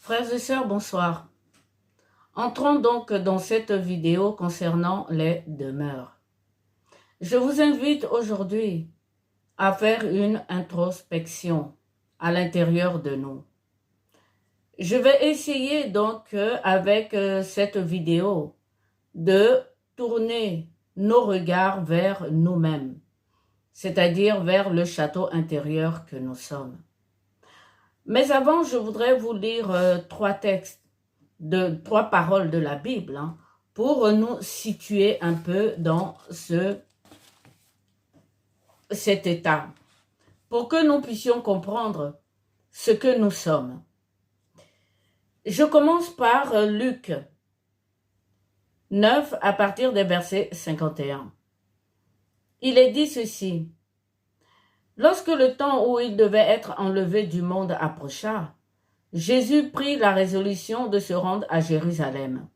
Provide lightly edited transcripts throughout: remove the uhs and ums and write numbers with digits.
Frères et sœurs, bonsoir. Entrons donc dans cette vidéo concernant les demeures. Je vous invite aujourd'hui à faire une introspection à l'intérieur de nous. Je vais essayer donc avec cette vidéo de tourner nos regards vers nous-mêmes, c'est-à-dire vers le château intérieur que nous sommes. Mais avant, je voudrais vous lire trois paroles de la Bible pour nous situer un peu dans cet état, pour que nous puissions comprendre ce que nous sommes. Je commence par Luc 9 à partir des versets 51. Il est dit ceci: lorsque le temps où il devait être enlevé du monde approcha, Jésus prit la résolution de se rendre à Jérusalem.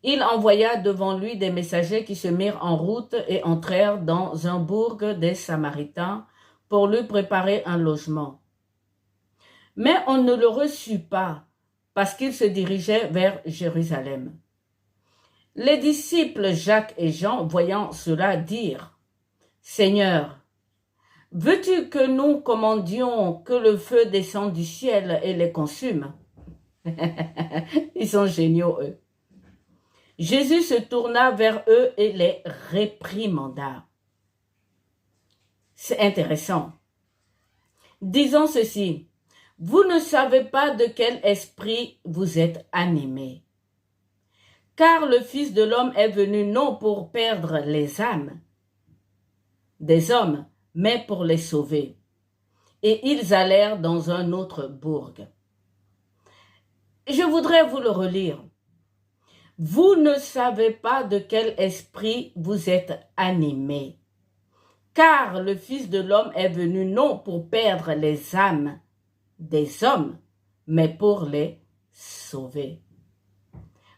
Il envoya devant lui des messagers qui se mirent en route et entrèrent dans un bourg des Samaritains pour lui préparer un logement. Mais on ne le reçut pas parce qu'il se dirigeait vers Jérusalem. Les disciples Jacques et Jean, voyant cela, dirent: Seigneur, veux-tu que nous commandions que le feu descende du ciel et les consume? Ils sont géniaux, eux. Jésus se tourna vers eux et les réprimanda. C'est intéressant. Disons ceci: vous ne savez pas de quel esprit vous êtes animés. Car le Fils de l'homme est venu non pour perdre les âmes des hommes, mais pour les sauver. Et ils allèrent dans un autre bourg. Je voudrais vous le relire. Vous ne savez pas de quel esprit vous êtes animés, car le Fils de l'homme est venu non pour perdre les âmes des hommes, mais pour les sauver.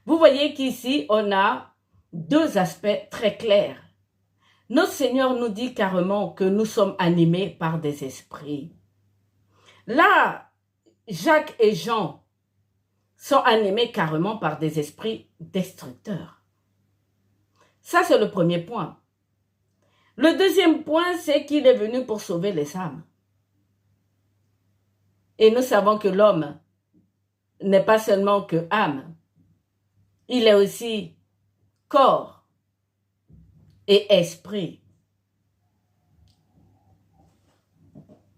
Vous voyez qu'ici, on a deux aspects très clairs. Notre Seigneur nous dit carrément que nous sommes animés par des esprits. Là, Jacques et Jean sont animés carrément par des esprits destructeurs. Ça, c'est le premier point. Le deuxième point, c'est qu'il est venu pour sauver les âmes. Et nous savons que l'homme n'est pas seulement que âme, il est aussi corps et esprit.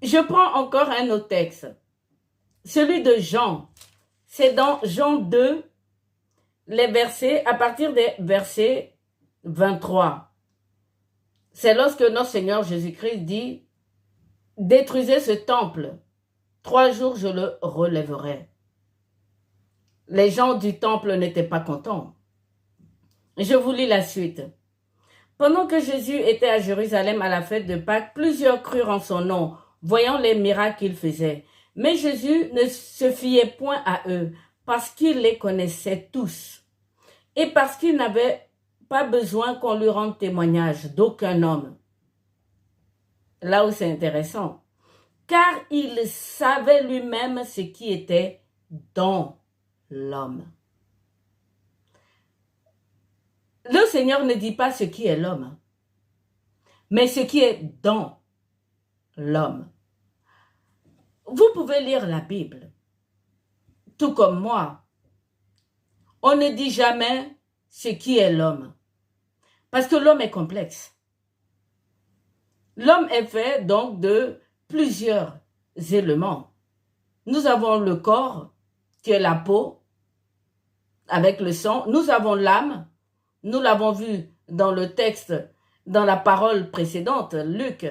Je prends encore un autre texte, celui de Jean. C'est dans Jean 2, les versets, à partir des versets 23. C'est lorsque notre Seigneur Jésus-Christ dit: détruisez ce temple, 3 jours je le relèverai. Les gens du temple n'étaient pas contents. Je vous lis la suite. Pendant que Jésus était à Jérusalem à la fête de Pâques, plusieurs crurent en son nom, voyant les miracles qu'il faisait. Mais Jésus ne se fiait point à eux, parce qu'il les connaissait tous, et parce qu'il n'avait pas besoin qu'on lui rende témoignage d'aucun homme. Là où c'est intéressant, car il savait lui-même ce qui était dans l'homme. Le Seigneur ne dit pas ce qui est l'homme, mais ce qui est dans l'homme. Vous pouvez lire la Bible, tout comme moi. On ne dit jamais ce qui est l'homme, parce que l'homme est complexe. L'homme est fait donc de plusieurs éléments. Nous avons le corps, qui est la peau, avec le sang. Nous avons l'âme. Nous l'avons vu dans le texte, dans la parole précédente, Luc.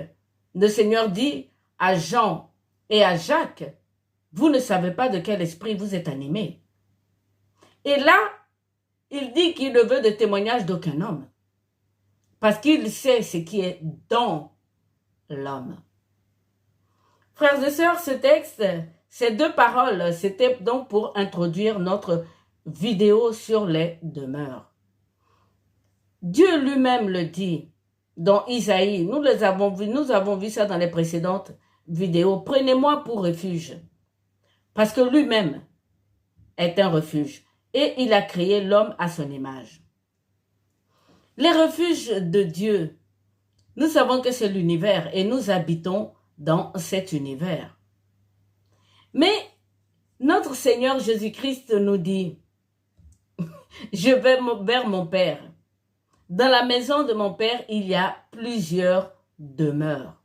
Le Seigneur dit à Jean et à Jacques: vous ne savez pas de quel esprit vous êtes animés. Et là, il dit qu'il ne veut de témoignage d'aucun homme, parce qu'il sait ce qui est dans l'homme. Frères et sœurs, ce texte, ces deux paroles, c'était donc pour introduire notre vidéo sur les demeures. Dieu lui-même le dit dans Isaïe, nous avons vu ça dans les précédentes vidéos. Prenez-moi pour refuge. Parce que lui-même, est un refuge et il a créé l'homme à son image. Les refuges de Dieu, nous savons que c'est l'univers et nous habitons dans cet univers. Mais notre Seigneur Jésus-Christ nous dit, je vais vers mon Père. Dans la maison de mon Père, il y a plusieurs demeures.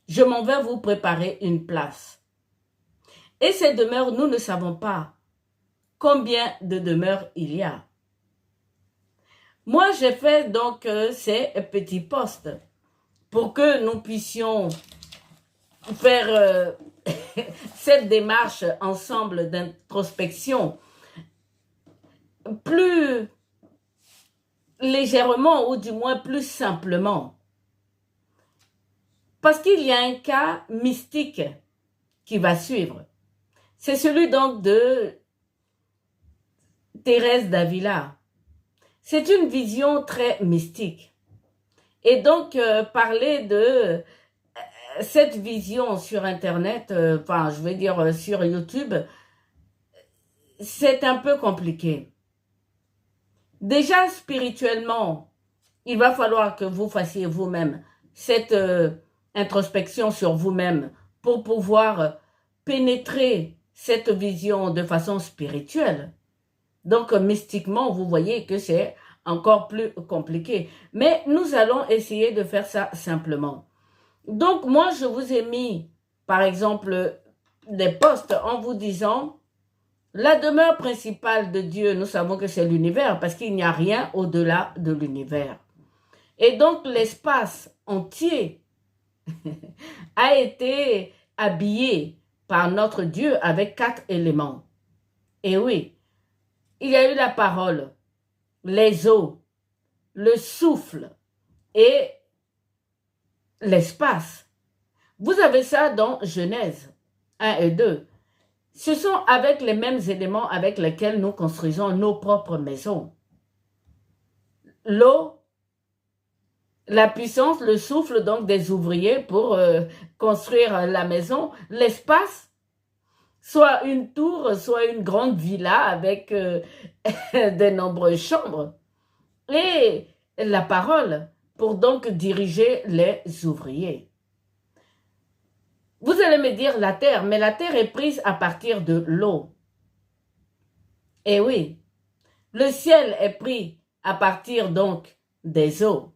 Je m'en vais vous préparer une place. Et ces demeures, nous ne savons pas combien de demeures il y a. Moi, j'ai fait donc ces petits posts pour que nous puissions faire cette démarche ensemble d'introspection plus légèrement ou du moins plus simplement. Parce qu'il y a un cas mystique qui va suivre. C'est celui donc de Thérèse d'Avila. C'est une vision très mystique. Et donc, parler de cette vision sur Internet, enfin, je vais dire sur YouTube, c'est un peu compliqué. Déjà, spirituellement, il va falloir que vous fassiez vous-même cette introspection sur vous-même pour pouvoir pénétrer cette vision de façon spirituelle. Donc, mystiquement, vous voyez que c'est encore plus compliqué. Mais nous allons essayer de faire ça simplement. Donc, moi, je vous ai mis, par exemple, des posts en vous disant, la demeure principale de Dieu, nous savons que c'est l'univers, parce qu'il n'y a rien au-delà de l'univers. Et donc, l'espace entier a été habillé par notre Dieu avec 4 éléments. Et oui, il y a eu la parole, les eaux, le souffle et l'espace. Vous avez ça dans Genèse 1 et 2. Ce sont avec les mêmes éléments avec lesquels nous construisons nos propres maisons. L'eau, la puissance, le souffle donc des ouvriers pour construire la maison, l'espace, soit une tour, soit une grande villa avec de nombreuses chambres. Et la parole pour donc diriger les ouvriers. Vous allez me dire la terre, mais la terre est prise à partir de l'eau. Eh oui, le ciel est pris à partir donc des eaux.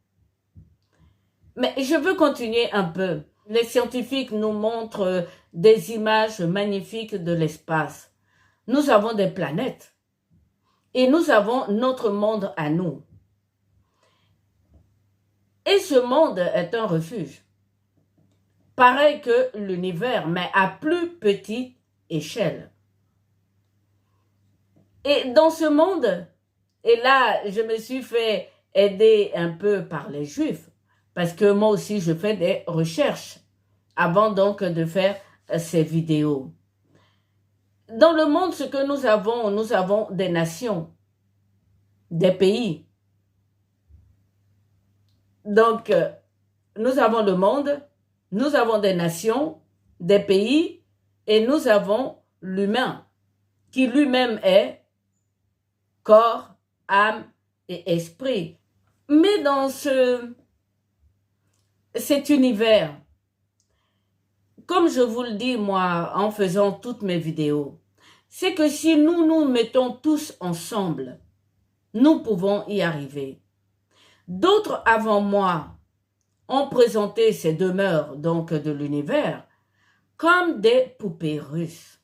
Mais je veux continuer un peu. Les scientifiques nous montrent des images magnifiques de l'espace. Nous avons des planètes et nous avons notre monde à nous. Et ce monde est un refuge. Pareil que l'univers, mais à plus petite échelle. Et dans ce monde, et là, je me suis fait aider un peu par les Juifs, parce que moi aussi, je fais des recherches avant donc de faire ces vidéos. Dans le monde, ce que nous avons des nations, des pays. Donc, nous avons le monde, nous avons des nations, des pays, et nous avons l'humain, qui lui-même est corps, âme et esprit. Mais dans cet univers, comme je vous le dis moi en faisant toutes mes vidéos, c'est que si nous nous mettons tous ensemble, nous pouvons y arriver. D'autres avant moi ont présenté ces demeures donc de l'univers comme des poupées russes.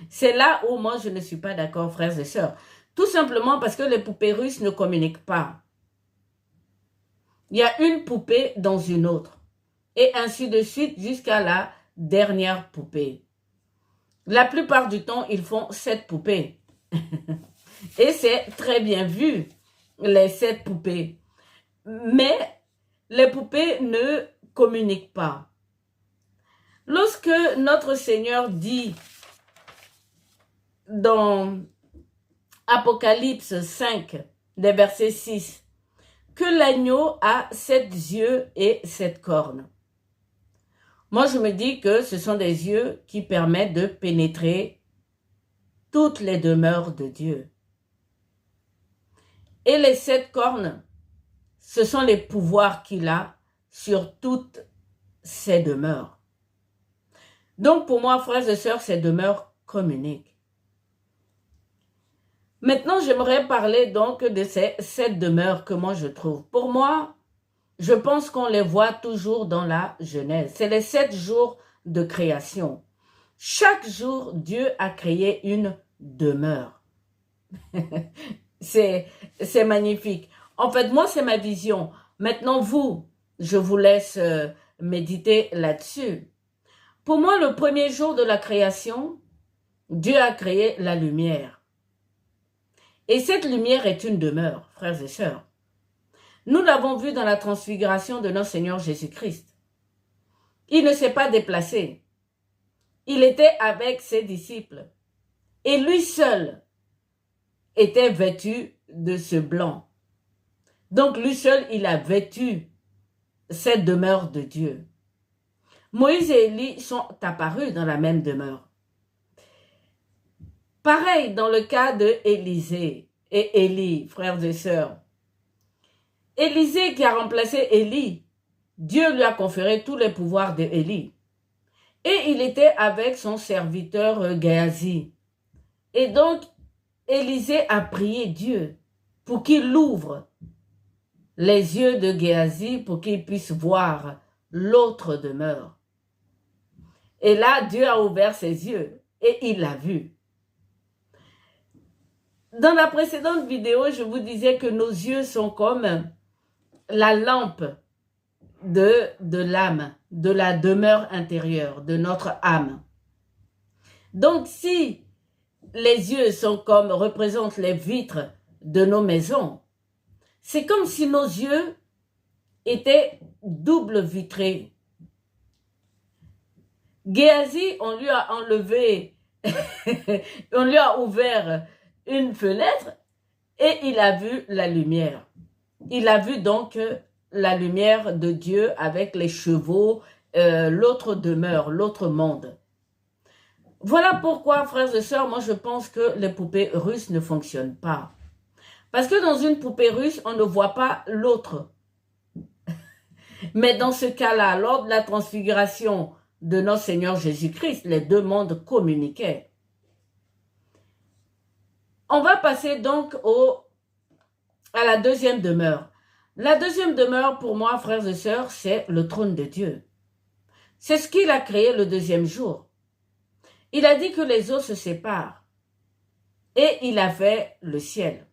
C'est là où moi je ne suis pas d'accord, frères et sœurs. Tout simplement parce que les poupées russes ne communiquent pas. Il y a une poupée dans une autre. Et ainsi de suite jusqu'à la dernière poupée. La plupart du temps, ils font 7 poupées. Et c'est très bien vu, les 7 poupées. Mais les poupées ne communiquent pas. Lorsque notre Seigneur dit dans Apocalypse 5, des versets 6, que l'agneau a 7 yeux et 7 cornes. Moi, je me dis que ce sont des yeux qui permettent de pénétrer toutes les demeures de Dieu. Et les 7 cornes, ce sont les pouvoirs qu'il a sur toutes ces demeures. Donc pour moi, frères et sœurs, ces demeures communiquent. Maintenant, j'aimerais parler donc de ces 7 demeures que moi je trouve. Pour moi, je pense qu'on les voit toujours dans la Genèse. C'est les 7 jours de création. Chaque jour, Dieu a créé une demeure. C'est magnifique. En fait, moi, c'est ma vision. Maintenant, vous, je vous laisse méditer là-dessus. Pour moi, le premier jour de la création, Dieu a créé la lumière. Et cette lumière est une demeure, frères et sœurs. Nous l'avons vu dans la transfiguration de notre Seigneur Jésus-Christ. Il ne s'est pas déplacé. Il était avec ses disciples. Et lui seul était vêtu de ce blanc. Donc lui seul, il a vêtu cette demeure de Dieu. Moïse et Élie sont apparus dans la même demeure. Pareil dans le cas de Élisée et Élie, frères et sœurs. Élisée qui a remplacé Élie, Dieu lui a conféré tous les pouvoirs d'Élie. Et il était avec son serviteur Géasi. Et donc, Élisée a prié Dieu pour qu'il ouvre les yeux de Géasi pour qu'il puisse voir l'autre demeure. Et là, Dieu a ouvert ses yeux et il l'a vu. Dans la précédente vidéo, je vous disais que nos yeux sont comme la lampe de l'âme, de la demeure intérieure, de notre âme. Donc, si les yeux sont comme, représentent les vitres de nos maisons, c'est comme si nos yeux étaient double vitrés. Géasi, on lui a enlevé, on lui a ouvert une fenêtre et il a vu la lumière. Il a vu donc la lumière de Dieu avec les chevaux, l'autre demeure, l'autre monde. Voilà pourquoi, frères et sœurs, moi je pense que les poupées russes ne fonctionnent pas. Parce que dans une poupée russe, on ne voit pas l'autre. Mais dans ce cas-là, lors de la transfiguration de notre Seigneur Jésus-Christ, les deux mondes communiquaient. On va passer donc à la deuxième demeure. La deuxième demeure, pour moi, frères et sœurs, c'est le trône de Dieu. C'est ce qu'il a créé le deuxième jour. Il a dit que les eaux se séparent. Et il a fait le ciel.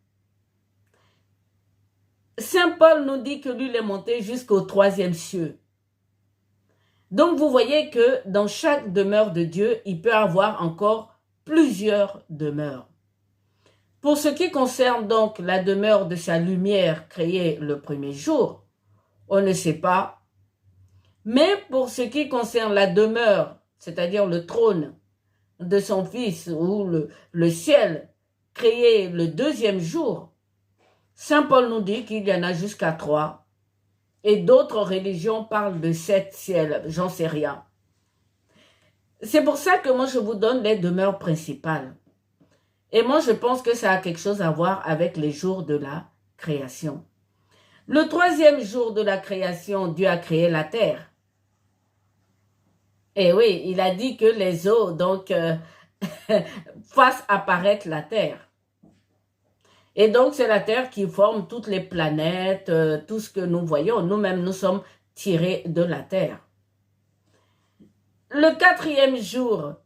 Saint Paul nous dit que lui, il est monté jusqu'au 3e cieux. Donc, vous voyez que dans chaque demeure de Dieu, il peut avoir encore plusieurs demeures. Pour ce qui concerne donc la demeure de sa lumière créée le premier jour, on ne sait pas. Mais pour ce qui concerne la demeure, c'est-à-dire le trône de son fils ou le ciel créé le deuxième jour, Saint Paul nous dit qu'il y en a jusqu'à 3. Et d'autres religions parlent de 7 ciels, j'en sais rien. C'est pour ça que moi je vous donne les demeures principales. Et moi, je pense que ça a quelque chose à voir avec les jours de la création. Le 3e jour de la création, Dieu a créé la terre. Et oui, il a dit que les eaux, donc, fassent apparaître la terre. Et donc, c'est la terre qui forme toutes les planètes, tout ce que nous voyons. Nous-mêmes, nous sommes tirés de la terre. Le 4e jour,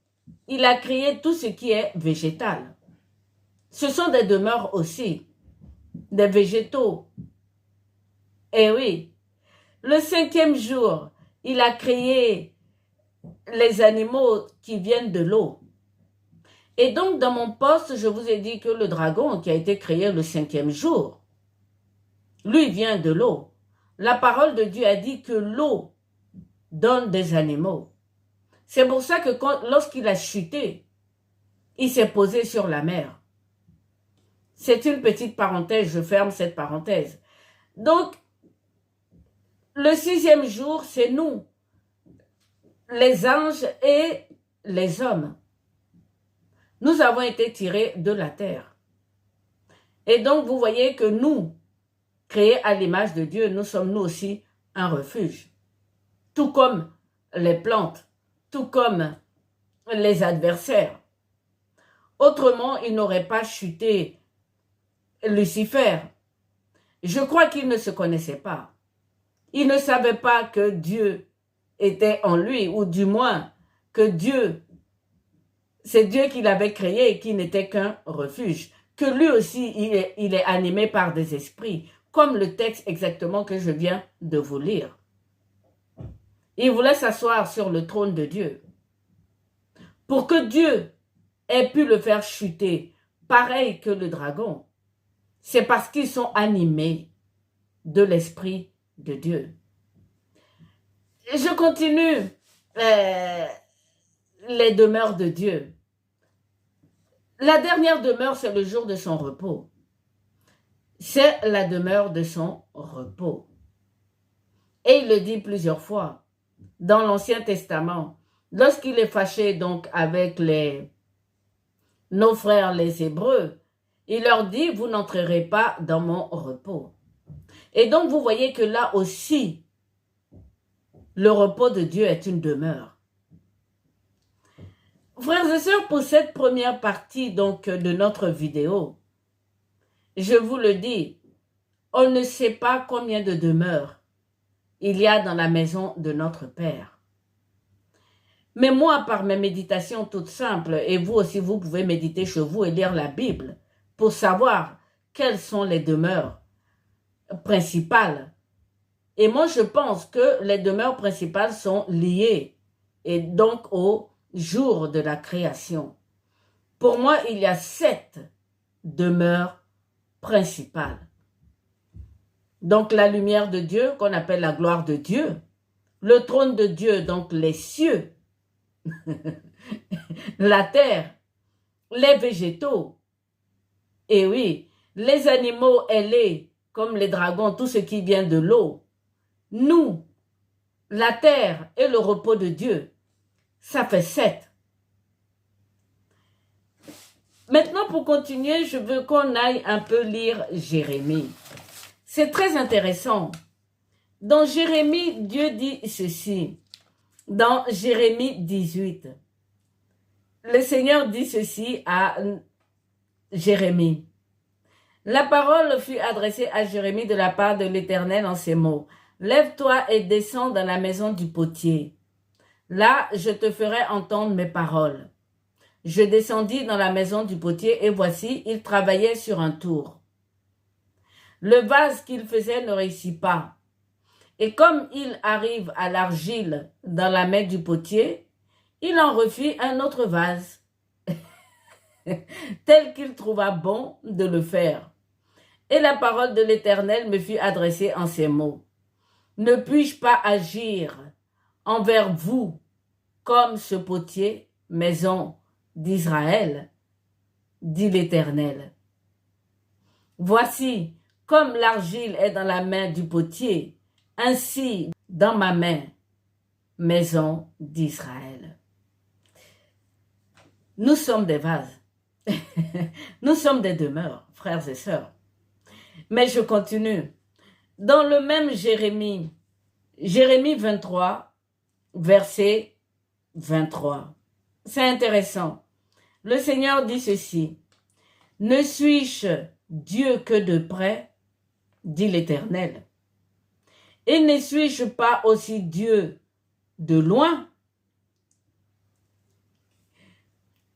il a créé tout ce qui est végétal. Ce sont des demeures aussi, des végétaux. Eh oui, le 5e jour, il a créé les animaux qui viennent de l'eau. Et donc, dans mon poste, je vous ai dit que le dragon qui a été créé le 5e jour, lui vient de l'eau. La parole de Dieu a dit que l'eau donne des animaux. C'est pour ça que lorsqu'il a chuté, il s'est posé sur la mer. C'est une petite parenthèse, je ferme cette parenthèse. Donc, le 6e jour, c'est nous, les anges et les hommes. Nous Nous avons été tirés de la terre. Et donc, vous voyez que nous, créés à l'image de Dieu, nous sommes nous aussi un refuge. Tout comme les plantes, tout comme les adversaires. Autrement, il n'aurait pas chuté Lucifer. Je crois qu'il ne se connaissait pas. Il ne savait pas que Dieu était en lui, ou du moins que Dieu, c'est Dieu qui l'avait créé et qui n'était qu'un refuge. Que lui aussi, il est animé par des esprits, comme le texte exactement que je viens de vous lire. Il voulait s'asseoir sur le trône de Dieu. Pour que Dieu ait pu le faire chuter, pareil que le dragon, c'est parce qu'ils sont animés de l'Esprit de Dieu. Et je continue les demeures de Dieu. La dernière demeure, c'est le jour de son repos. C'est la demeure de son repos. Et il le dit plusieurs fois dans l'Ancien Testament. Lorsqu'il est fâché donc avec nos frères les Hébreux, il leur dit, vous n'entrerez pas dans mon repos. Et donc vous voyez que là aussi, le repos de Dieu est une demeure. Frères et sœurs, pour cette première partie donc de notre vidéo, je vous le dis, on ne sait pas combien de demeures il y a dans la maison de notre Père. Mais moi, par mes méditations toutes simples, et vous aussi, vous pouvez méditer chez vous et lire la Bible pour savoir quelles sont les demeures principales. Et moi, je pense que les demeures principales sont liées et donc au jour de la création. Pour moi, il y a 7 demeures principales. Donc, la lumière de Dieu, qu'on appelle la gloire de Dieu, le trône de Dieu, donc les cieux, la terre, les végétaux, et oui, les animaux ailés, comme les dragons, tout ce qui vient de l'eau, nous, la terre et le repos de Dieu, ça fait 7. Maintenant, pour continuer, je veux qu'on aille un peu lire Jérémie. C'est très intéressant. Dans Jérémie, Dieu dit ceci. Dans Jérémie 18, le Seigneur dit ceci à Jérémie. La parole fut adressée à Jérémie de la part de l'Éternel en ces mots. Lève-toi et descends dans la maison du potier. Là, je te ferai entendre mes paroles. Je descendis dans la maison du potier et voici, il travaillait sur un tour. Le vase qu'il faisait ne réussit pas. Et comme il arrive à l'argile dans la main du potier, il en refit un autre vase, tel qu'il trouva bon de le faire. Et la parole de l'Éternel me fut adressée en ces mots. Ne puis-je pas agir envers vous comme ce potier, maison d'Israël, dit l'Éternel. Voici, comme l'argile est dans la main du potier, ainsi dans ma main, maison d'Israël. Nous sommes des vases. Nous sommes des demeures, frères et sœurs. Mais je continue. Dans le même Jérémie, Jérémie 23, verset 23. C'est intéressant. Le Seigneur dit ceci. Ne suis-je Dieu que de près, dit l'Éternel. Et ne suis-je pas aussi Dieu de loin?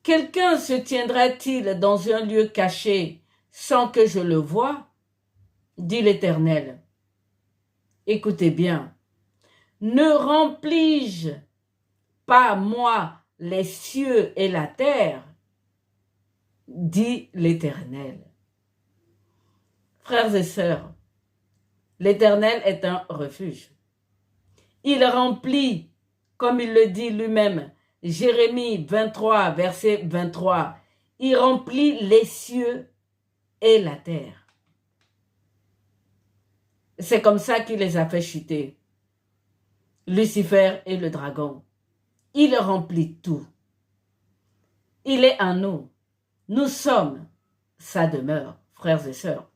Quelqu'un se tiendra-t-il dans un lieu caché sans que je le voie? Dit l'Éternel. Écoutez bien. Ne remplis-je pas moi les cieux et la terre? Dit l'Éternel. Frères et sœurs, l'Éternel est un refuge. Il remplit, comme il le dit lui-même, Jérémie 23, verset 23, il remplit les cieux et la terre. C'est comme ça qu'il les a fait chuter. Lucifer et le dragon. Il remplit tout. Il est en nous. Nous sommes sa demeure, frères et sœurs.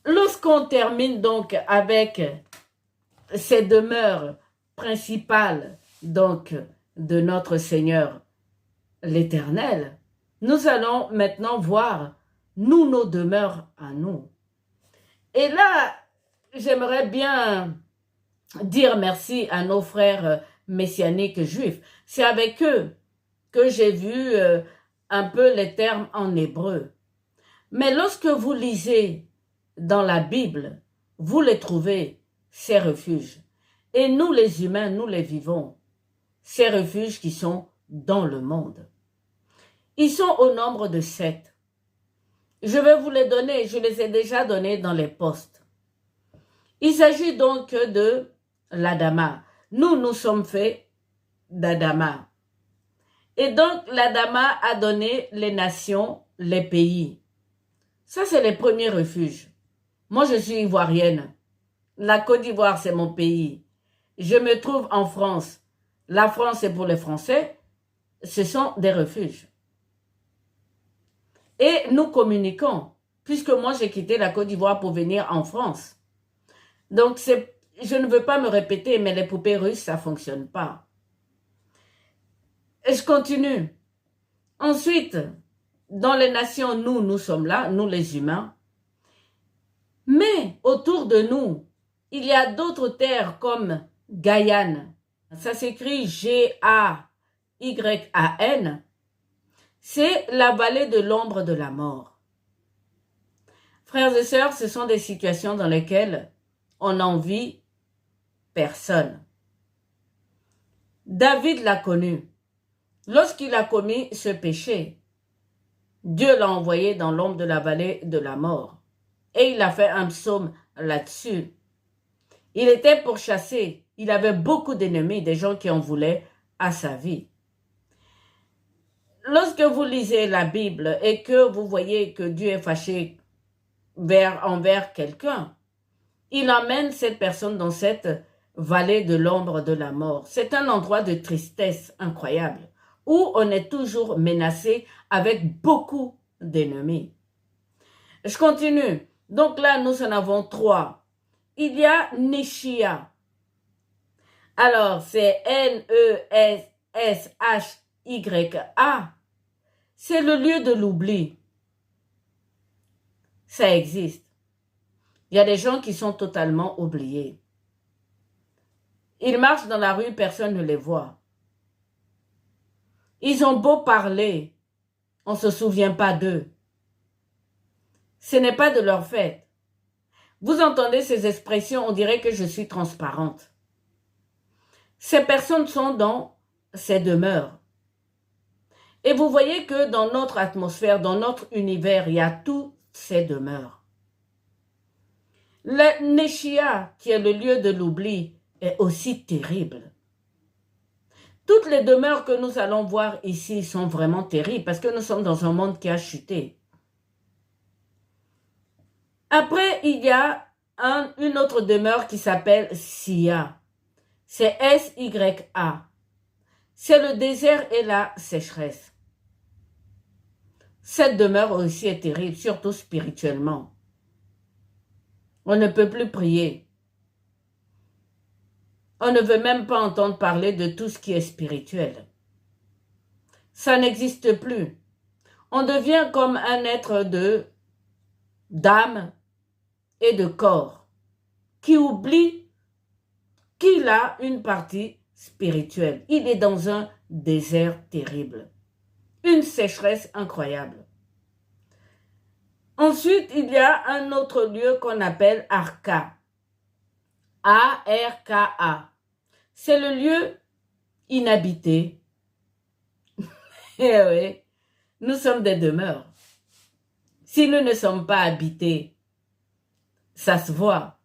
Lorsqu'on termine donc avec ces demeures principales donc de notre Seigneur l'Éternel, nous allons maintenant voir nous nos demeures à nous. Et là, j'aimerais bien dire merci à nos frères messianiques juifs. C'est avec eux que j'ai vu un peu les termes en hébreu. Mais lorsque vous lisez dans la Bible, vous les trouvez, ces refuges. Et nous les humains, nous les vivons, ces refuges qui sont dans le monde. Ils sont au nombre de 7. Je vais vous les donner, je les ai déjà donnés dans les postes. Il s'agit donc de l'Adama. Nous sommes faits d'Adama. Et donc l'Adama a donné les nations, les pays. Ça, c'est les premiers refuges. Moi, je suis ivoirienne. La Côte d'Ivoire, c'est mon pays. Je me trouve en France. La France, c'est pour les Français. Ce sont des refuges. Et nous communiquons, puisque moi, j'ai quitté la Côte d'Ivoire pour venir en France. Donc, je ne veux pas me répéter, mais les poupées russes, ça ne fonctionne pas. Et je continue. Ensuite, dans les nations, nous sommes là, nous les humains. Mais autour de nous, il y a d'autres terres comme Guyane. Ça s'écrit G-A-Y-A-N. C'est la vallée de l'ombre de la mort. Frères et sœurs, ce sont des situations dans lesquelles on n'envie personne. David l'a connu. Lorsqu'il a commis ce péché, Dieu l'a envoyé dans l'ombre de la vallée de la mort. Et il a fait un psaume là-dessus. Il était pourchassé. Il avait beaucoup d'ennemis, des gens qui en voulaient à sa vie. Lorsque vous lisez la Bible et que vous voyez que Dieu est fâché envers quelqu'un, il emmène cette personne dans cette vallée de l'ombre de la mort. C'est un endroit de tristesse incroyable où on est toujours menacé avec beaucoup d'ennemis. Je continue. Donc là, nous en avons 3. Il y a Neshia. Alors, c'est N-E-S-H-Y-A. C'est le lieu de l'oubli. Ça existe. Il y a des gens qui sont totalement oubliés. Ils marchent dans la rue, personne ne les voit. Ils ont beau parler, on ne se souvient pas d'eux. Ce n'est pas de leur fait. Vous entendez ces expressions, on dirait que je suis transparente. Ces personnes sont dans ces demeures. Et vous voyez que dans notre atmosphère, dans notre univers, il y a toutes ces demeures. Le Neshia, qui est le lieu de l'oubli, est aussi terrible. Toutes les demeures que nous allons voir ici sont vraiment terribles parce que nous sommes dans un monde qui a chuté. Après, il y a une autre demeure qui s'appelle Sia. C'est S-Y-A. C'est le désert et la sécheresse. Cette demeure aussi est terrible, surtout spirituellement. On ne peut plus prier. On ne veut même pas entendre parler de tout ce qui est spirituel. Ça n'existe plus. On devient comme un être d'âme et de corps qui oublie qu'il a une partie spirituelle. Il est dans un désert terrible. Une sécheresse incroyable. Ensuite, il y a un autre lieu qu'on appelle Arka. A-R-K-A. C'est le lieu inhabité. Eh oui, nous sommes des demeures. Si nous ne sommes pas habités, ça se voit.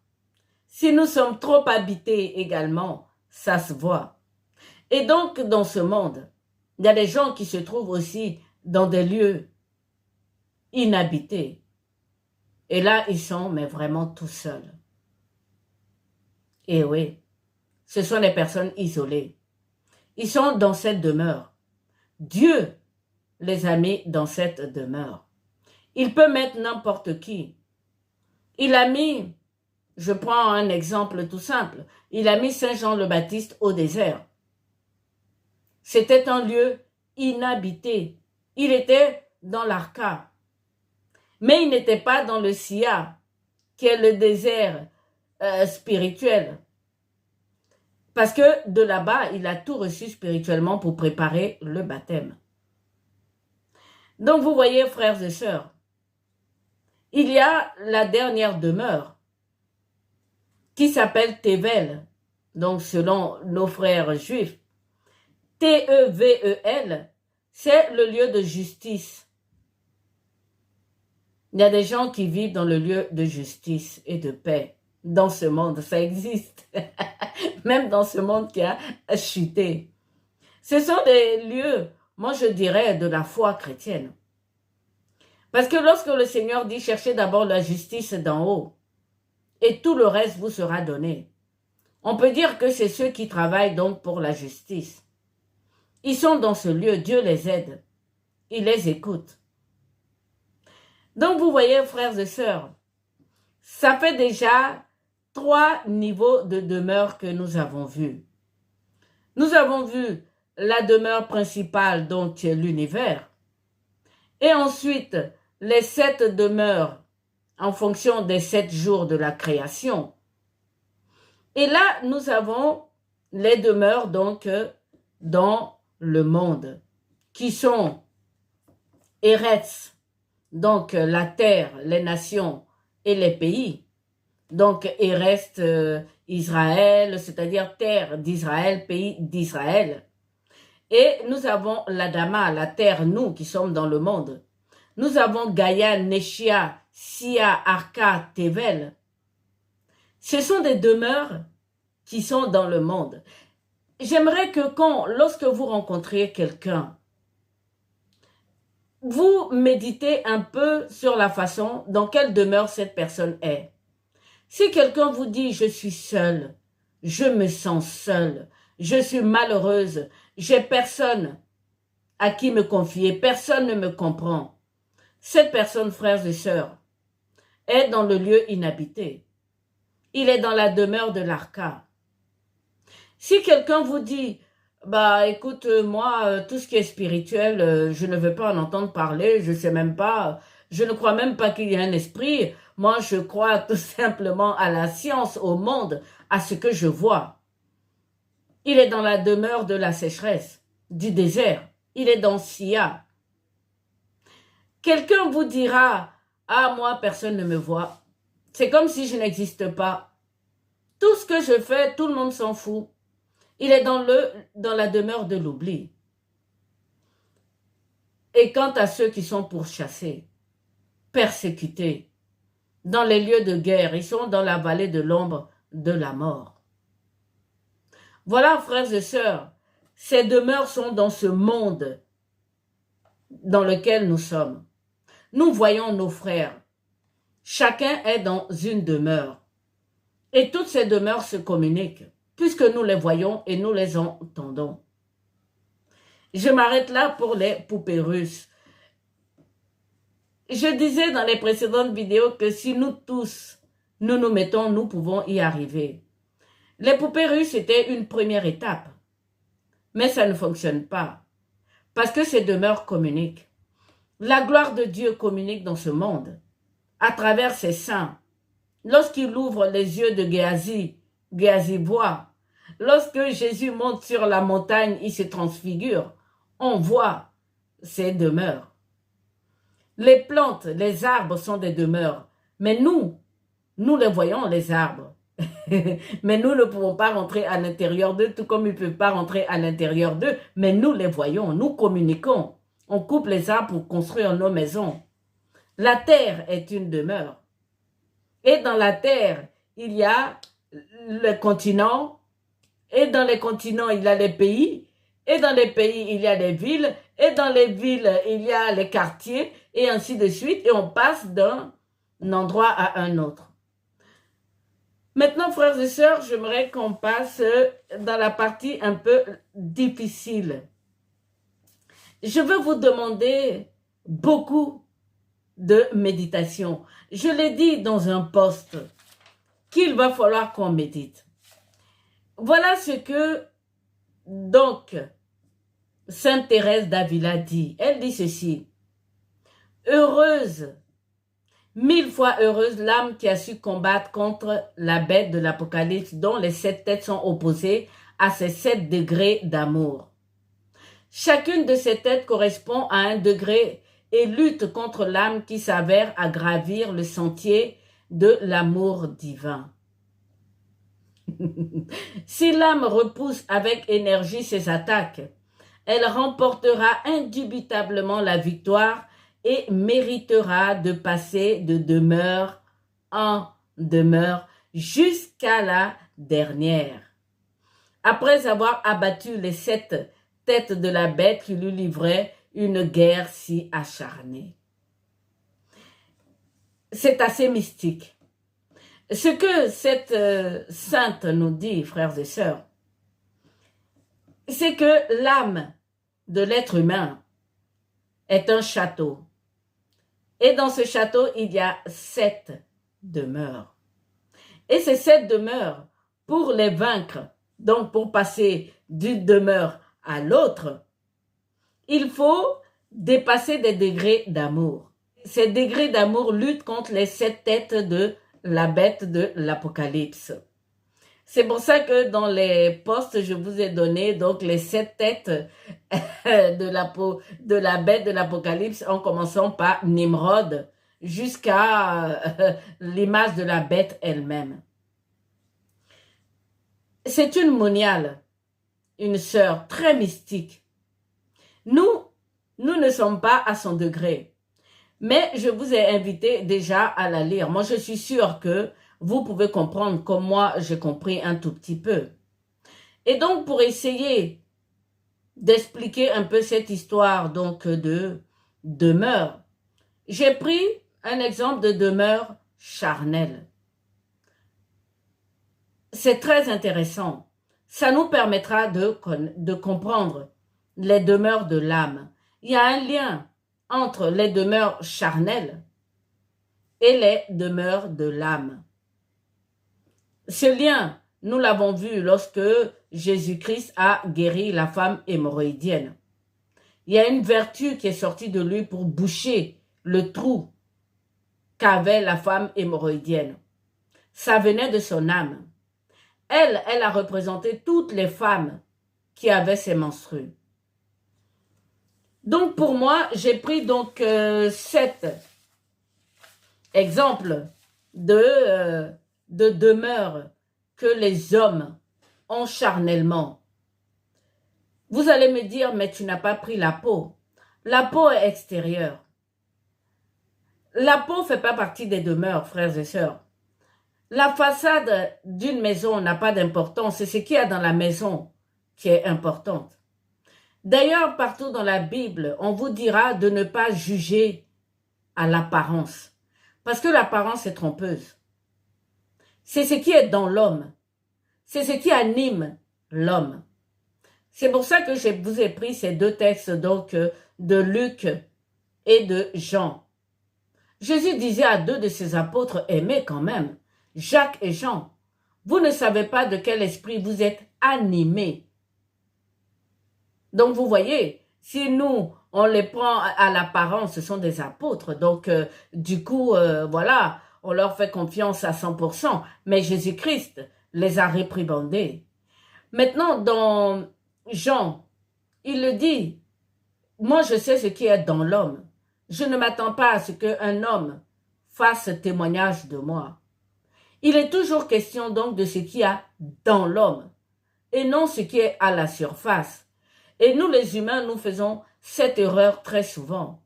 Si nous sommes trop habités également, ça se voit. Et donc, dans ce monde, il y a des gens qui se trouvent aussi dans des lieux inhabités. Et là, ils sont mais vraiment tout seuls. Et oui, ce sont des personnes isolées. Ils sont dans cette demeure. Dieu les amis, dans cette demeure. Il peut mettre n'importe qui. Il a mis, je prends un exemple tout simple, il a mis Saint Jean le Baptiste au désert. C'était un lieu inhabité. Il était dans l'Arca. Mais il n'était pas dans le Sia, qui est le désert spirituel. Parce que de là-bas, il a tout reçu spirituellement pour préparer le baptême. Donc vous voyez, frères et sœurs, il y a la dernière demeure qui s'appelle Tevel, donc selon nos frères juifs. T-E-V-E-L, c'est le lieu de justice. Il y a des gens qui vivent dans le lieu de justice et de paix. Dans ce monde, ça existe. Même dans ce monde qui a chuté. Ce sont des lieux, moi je dirais, de la foi chrétienne. Parce que lorsque le Seigneur dit « Cherchez d'abord la justice d'en haut, et tout le reste vous sera donné », on peut dire que c'est ceux qui travaillent donc pour la justice. Ils sont dans ce lieu, Dieu les aide, il les écoute. Donc vous voyez, frères et sœurs, ça fait déjà 3 niveaux de demeure que nous avons vus. Nous avons vu la demeure principale, donc qui est l'univers, et ensuite les 7 demeures en fonction des 7 jours de la création. Et là, nous avons les demeures donc dans le monde, qui sont Eretz, donc la terre, les nations et les pays. Donc Eretz, Israël, c'est-à-dire terre d'Israël, pays d'Israël. Et nous avons l'Adama, la terre, nous qui sommes dans le monde. Nous avons Gaïa, Neshia, Sia, Arka, Tevel. Ce sont des demeures qui sont dans le monde. J'aimerais que lorsque vous rencontrez quelqu'un, vous méditez un peu sur la façon dans quelle demeure cette personne est. Si quelqu'un vous dit « je suis seule, je me sens seule, je suis malheureuse, j'ai personne à qui me confier, personne ne me comprend », cette personne, frères et sœurs, est dans le lieu inhabité. Il est dans la demeure de l'Arca. Si quelqu'un vous dit « bah écoute, moi, tout ce qui est spirituel, je ne veux pas en entendre parler, je sais même pas, je ne crois même pas qu'il y ait un esprit, moi je crois tout simplement à la science, au monde, à ce que je vois ». Il est dans la demeure de la sécheresse, du désert, il est dans Sia. Quelqu'un vous dira « ah, moi, personne ne me voit ». C'est comme si je n'existe pas. Tout ce que je fais, tout le monde s'en fout. Il est dans la demeure de l'oubli. Et quant à ceux qui sont pourchassés, persécutés, dans les lieux de guerre, ils sont dans la vallée de l'ombre de la mort. Voilà, frères et sœurs, ces demeures sont dans ce monde dans lequel nous sommes. Nous voyons nos frères. Chacun est dans une demeure. Et toutes ces demeures se communiquent, puisque nous les voyons et nous les entendons. Je m'arrête là pour les poupées russes. Je disais dans les précédentes vidéos que si nous tous, nous nous mettons, nous pouvons y arriver. Les poupées russes étaient une première étape. Mais ça ne fonctionne pas. Parce que ces demeures communiquent. La gloire de Dieu communique dans ce monde, à travers ses saints. Lorsqu'il ouvre les yeux de Géasi, Géasi voit. Lorsque Jésus monte sur la montagne, il se transfigure. On voit ces demeures. Les plantes, les arbres sont des demeures. Mais nous les voyons, les arbres. Mais nous ne pouvons pas rentrer à l'intérieur d'eux, tout comme ils ne peuvent pas rentrer à l'intérieur d'eux. Mais nous les voyons, nous communiquons. On coupe les arbres pour construire nos maisons. La terre est une demeure. Et dans la terre, il y a le continent. Et dans les continents, il y a les pays. Et dans les pays, il y a les villes. Et dans les villes, il y a les quartiers. Et ainsi de suite. Et on passe d'un endroit à un autre. Maintenant, frères et sœurs, j'aimerais qu'on passe dans la partie un peu difficile. Je veux vous demander beaucoup de méditation. Je l'ai dit dans un post qu'il va falloir qu'on médite. Voilà ce que, donc, Sainte Thérèse d'Avila dit. Elle dit ceci. Heureuse, 1000 fois heureuse l'âme qui a su combattre contre la bête de l'Apocalypse dont les 7 têtes sont opposées à ces 7 degrés d'amour. Chacune de ces têtes correspond à un degré et lutte contre l'âme qui s'avère à gravir le sentier de l'amour divin. Si l'âme repousse avec énergie ses attaques, elle remportera indubitablement la victoire et méritera de passer de demeure en demeure jusqu'à la dernière. Après avoir abattu les 7 têtes de la bête qui lui livrait une guerre si acharnée. C'est assez mystique. Ce que cette sainte nous dit, frères et sœurs, c'est que l'âme de l'être humain est un château. Et dans ce château, il y a 7 demeures. Et ces 7 demeures, pour les vaincre, donc pour passer d'une demeure à l'autre, il faut dépasser des degrés d'amour. Ces degrés d'amour luttent contre les 7 têtes de la bête de l'Apocalypse. C'est pour ça que dans les posts, je vous ai donné donc les 7 têtes de la bête de l'Apocalypse en commençant par Nimrod jusqu'à l'image de la bête elle-même. C'est une moniale, une sœur très mystique. Nous ne sommes pas à son degré. Mais je vous ai invité déjà à la lire. Moi, je suis sûre que vous pouvez comprendre comme moi, j'ai compris un tout petit peu. Et donc, pour essayer d'expliquer un peu cette histoire donc de demeure, j'ai pris un exemple de demeure charnelle. C'est très intéressant. Ça nous permettra de comprendre les demeures de l'âme. Il y a un lien entre les demeures charnelles et les demeures de l'âme. Ce lien, nous l'avons vu lorsque Jésus-Christ a guéri la femme hémorroïdienne. Il y a une vertu qui est sortie de lui pour boucher le trou qu'avait la femme hémorroïdienne. Ça venait de son âme. Elle a représenté toutes les femmes qui avaient ces menstrues. Donc pour moi, j'ai pris donc 7 exemples de demeures que les hommes ont charnellement. Vous allez me dire, mais tu n'as pas pris la peau. La peau est extérieure. La peau ne fait pas partie des demeures, frères et sœurs. La façade d'une maison n'a pas d'importance, c'est ce qu'il y a dans la maison qui est importante. D'ailleurs, partout dans la Bible, on vous dira de ne pas juger à l'apparence, parce que l'apparence est trompeuse. C'est ce qui est dans l'homme, c'est ce qui anime l'homme. C'est pour ça que je vous ai pris ces 2 textes donc de Luc et de Jean. Jésus disait à 2 de ses apôtres aimés quand même, Jacques et Jean, vous ne savez pas de quel esprit vous êtes animés. Donc vous voyez, si nous, on les prend à l'apparence, ce sont des apôtres. Donc du coup, voilà, on leur fait confiance à 100%. Mais Jésus-Christ les a réprimandés. Maintenant, dans Jean, il le dit, moi je sais ce qui est dans l'homme. Je ne m'attends pas à ce qu'un homme fasse témoignage de moi. Il est toujours question donc de ce qu'il y a dans l'homme et non ce qui est à la surface. Et nous les humains, nous faisons cette erreur très souvent.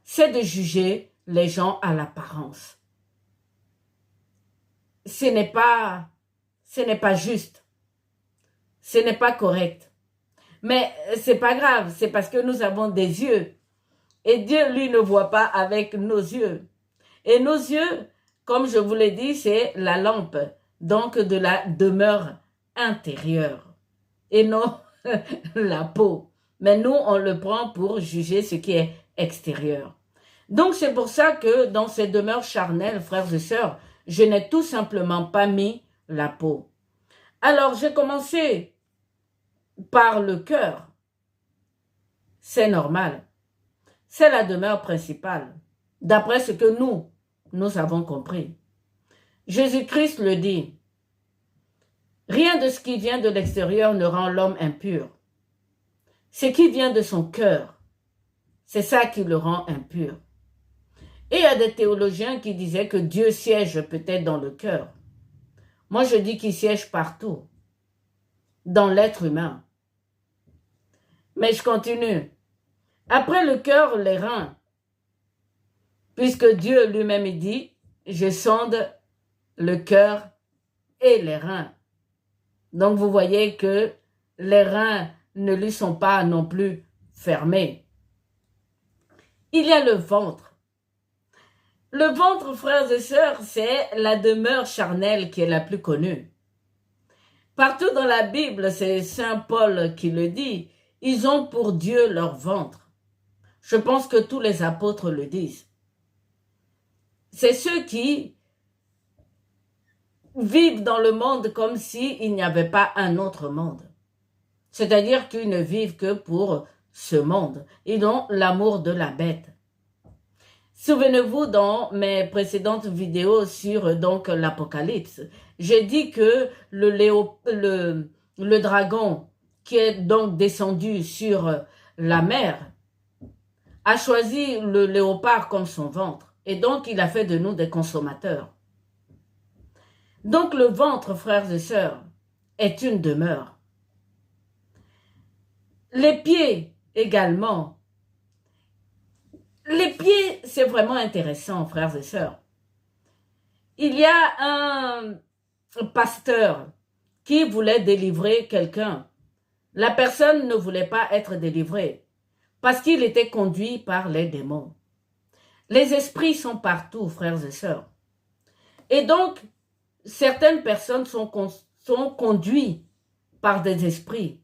C'est de juger les gens à l'apparence. Ce n'est pas juste. Ce n'est pas correct. Mais c'est pas grave, c'est parce que nous avons des yeux. Et Dieu, lui, ne voit pas avec nos yeux. Et nos yeux, comme je vous l'ai dit, c'est la lampe, donc de la demeure intérieure. Et non la peau. mais nous, on le prend pour juger ce qui est extérieur. Donc, c'est pour ça que dans ces demeures charnelles, frères et sœurs, je n'ai tout simplement pas mis la peau. Alors, j'ai commencé par le cœur. C'est normal. C'est la demeure principale, d'après ce que nous avons compris. Jésus-Christ le dit. Rien de ce qui vient de l'extérieur ne rend l'homme impur. Ce qui vient de son cœur, c'est ça qui le rend impur. Et il y a des théologiens qui disaient que Dieu siège peut-être dans le cœur. Moi, je dis qu'il siège partout, dans l'être humain. Mais je continue. Après le cœur, les reins. Puisque Dieu lui-même dit, je sonde le cœur et les reins. Donc, vous voyez que les reins ne lui sont pas non plus fermés. Il y a le ventre. Le ventre, frères et sœurs, c'est la demeure charnelle qui est la plus connue. Partout dans la Bible, c'est Saint Paul qui le dit, ils ont pour Dieu leur ventre. Je pense que tous les apôtres le disent. C'est ceux qui vivent dans le monde comme s'il n'y avait pas un autre monde. C'est-à-dire qu'ils ne vivent que pour ce monde. Ils ont l'amour de la bête. Souvenez-vous, dans mes précédentes vidéos sur donc l'Apocalypse, j'ai dit que le dragon qui est donc descendu sur la mer a choisi le léopard comme son ventre. Et donc, il a fait de nous des consommateurs. Donc, le ventre, frères et sœurs, est une demeure. Les pieds également. Les pieds, c'est vraiment intéressant, frères et sœurs. Il y a un pasteur qui voulait délivrer quelqu'un. La personne ne voulait pas être délivrée parce qu'il était conduit par les démons. Les esprits sont partout, frères et sœurs. Et donc, certaines personnes sont conduites par des esprits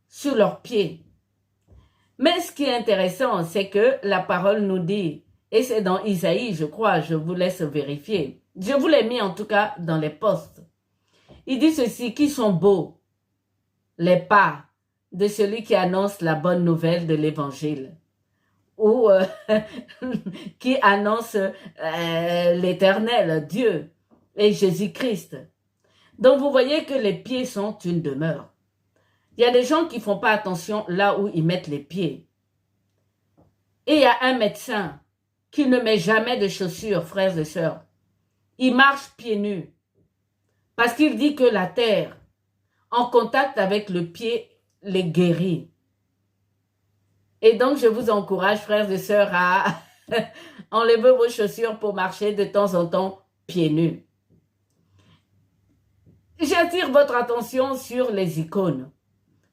sur leurs pieds. Mais ce qui est intéressant, c'est que la parole nous dit, et c'est dans Isaïe, je crois, je vous laisse vérifier. Je vous l'ai mis en tout cas dans les posts. Il dit ceci, qui sont beaux, les pas de celui qui annonce la bonne nouvelle de l'évangile, ou qui annonce l'Éternel, Dieu et Jésus-Christ. Donc vous voyez que les pieds sont une demeure. Il y a des gens qui ne font pas attention là où ils mettent les pieds. Et il y a un médecin qui ne met jamais de chaussures, frères et sœurs. Il marche pieds nus. Parce qu'il dit que la terre, en contact avec le pied, les guérit. Et donc, je vous encourage, frères et sœurs, à enlever vos chaussures pour marcher de temps en temps pieds nus. J'attire votre attention sur les icônes,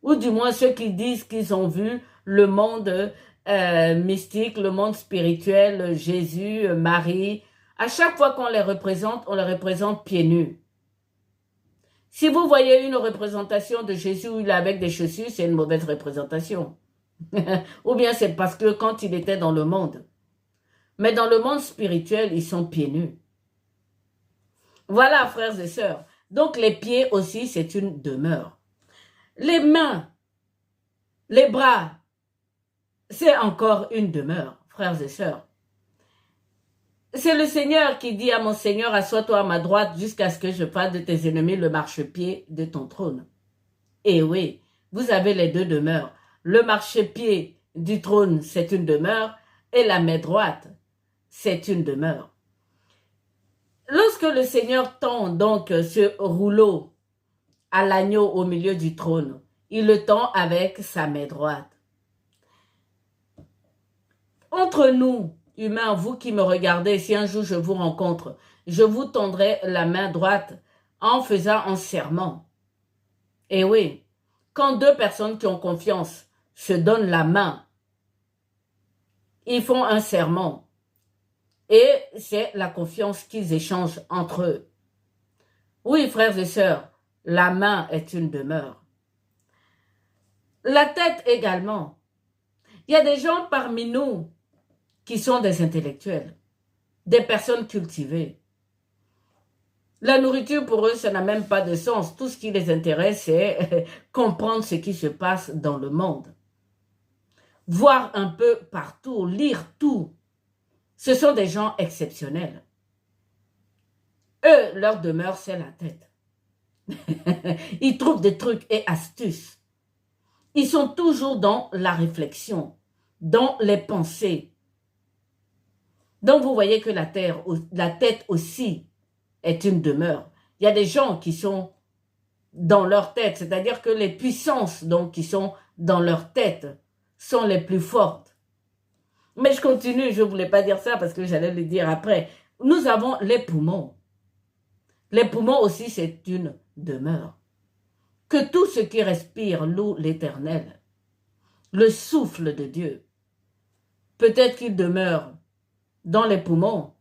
ou du moins ceux qui disent qu'ils ont vu le monde mystique, le monde spirituel, Jésus, Marie. À chaque fois qu'on les représente pieds nus. Si vous voyez une représentation de Jésus où il est avec des chaussures, c'est une mauvaise représentation. Ou bien c'est parce que quand il était dans le monde. Mais dans le monde spirituel, ils sont pieds nus. Voilà, frères et sœurs. Donc les pieds aussi, c'est une demeure. Les mains, les bras, c'est encore une demeure, frères et sœurs. C'est le Seigneur qui dit à mon Seigneur, assois-toi à ma droite jusqu'à ce que je fasse de tes ennemis le marchepied de ton trône. Et oui, vous avez les deux demeures. Le marchepied du trône, c'est une demeure, et la main droite, c'est une demeure. Lorsque le Seigneur tend donc ce rouleau à l'agneau au milieu du trône, il le tend avec sa main droite. Entre nous, humains, vous qui me regardez, si un jour je vous rencontre, je vous tendrai la main droite en faisant un serment. Et oui, quand deux personnes qui ont confiance se donnent la main, ils font un serment. Et c'est la confiance qu'ils échangent entre eux. Oui, frères et sœurs, la main est une demeure. La tête également. Il y a des gens parmi nous qui sont des intellectuels, des personnes cultivées. La nourriture, pour eux, ça n'a même pas de sens. Tout ce qui les intéresse, c'est comprendre ce qui se passe dans le monde. Voir un peu partout, lire tout. Ce sont des gens exceptionnels. Eux, leur demeure, c'est la tête. Ils trouvent des trucs et astuces. Ils sont toujours dans la réflexion, dans les pensées. Donc, vous voyez que la tête aussi est une demeure. Il y a des gens qui sont dans leur tête, c'est-à-dire que les puissances donc, qui sont dans leur tête sont les plus fortes. Mais je continue, je ne voulais pas dire ça parce que j'allais le dire après. Nous avons les poumons. Les poumons aussi, c'est une demeure. Que tout ce qui respire loue l'Éternel, le souffle de Dieu. Peut-être qu'il demeure dans les poumons,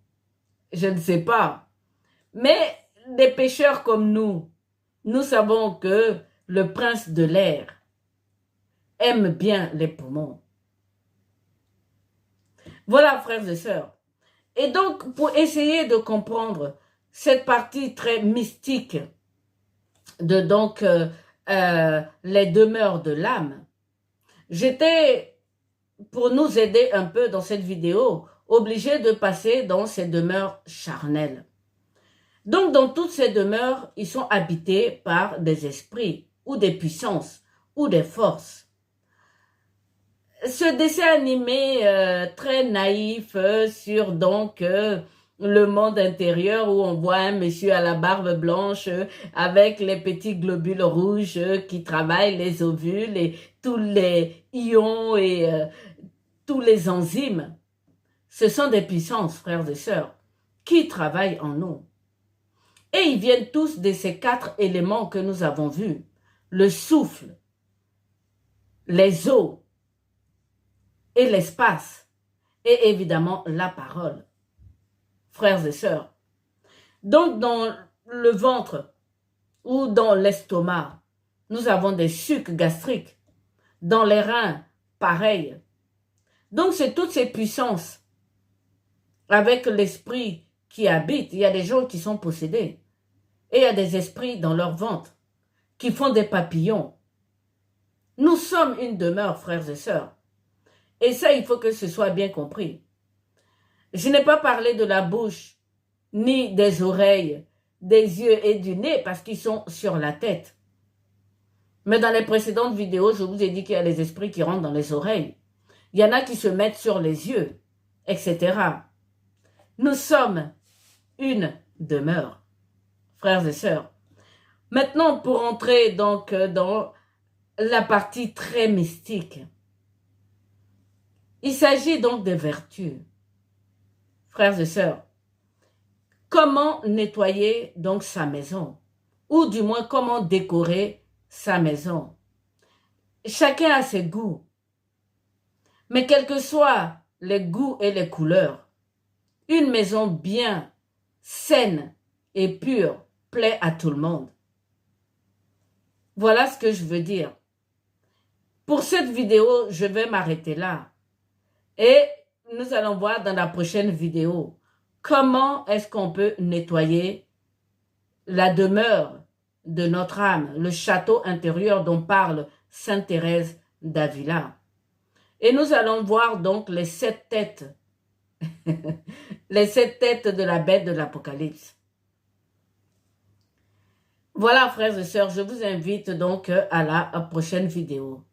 je ne sais pas. Mais des pécheurs comme nous savons que le prince de l'air aime bien les poumons. Voilà, frères et sœurs. Et donc, pour essayer de comprendre cette partie très mystique de donc les demeures de l'âme, j'étais, pour nous aider un peu dans cette vidéo, obligé de passer dans ces demeures charnelles. Donc, dans toutes ces demeures, ils sont habités par des esprits ou des puissances ou des forces. Ce dessin animé très naïf sur donc le monde intérieur où on voit un monsieur à la barbe blanche avec les petits globules rouges qui travaillent les ovules et tous les ions et tous les enzymes. Ce sont des puissances, frères et sœurs, qui travaillent en nous. Et ils viennent tous de ces 4 éléments que nous avons vus. Le souffle, les eaux et l'espace. Et évidemment, la parole. Frères et sœurs. Donc, dans le ventre ou dans l'estomac, nous avons des sucs gastriques. Dans les reins, pareil. Donc, c'est toutes ces puissances avec l'esprit qui habite. Il y a des gens qui sont possédés. Et il y a des esprits dans leur ventre qui font des papillons. Nous sommes une demeure, frères et sœurs. Et ça, il faut que ce soit bien compris. Je n'ai pas parlé de la bouche, ni des oreilles, des yeux et du nez, parce qu'ils sont sur la tête. Mais dans les précédentes vidéos, je vous ai dit qu'il y a les esprits qui rentrent dans les oreilles. Il y en a qui se mettent sur les yeux, etc. Nous sommes une demeure, frères et sœurs. Maintenant, pour entrer donc dans la partie très mystique, il s'agit donc des vertus. Frères et sœurs, comment nettoyer donc sa maison? Ou du moins, comment décorer sa maison? Chacun a ses goûts. Mais quels que soient les goûts et les couleurs, une maison bien, saine et pure plaît à tout le monde. Voilà ce que je veux dire. Pour cette vidéo, je vais m'arrêter là. Et nous allons voir dans la prochaine vidéo comment est-ce qu'on peut nettoyer la demeure de notre âme, le château intérieur dont parle Sainte Thérèse d'Avila. Et nous allons voir donc les 7 têtes, les 7 têtes de la bête de l'Apocalypse. Voilà, frères et sœurs, je vous invite donc à la prochaine vidéo.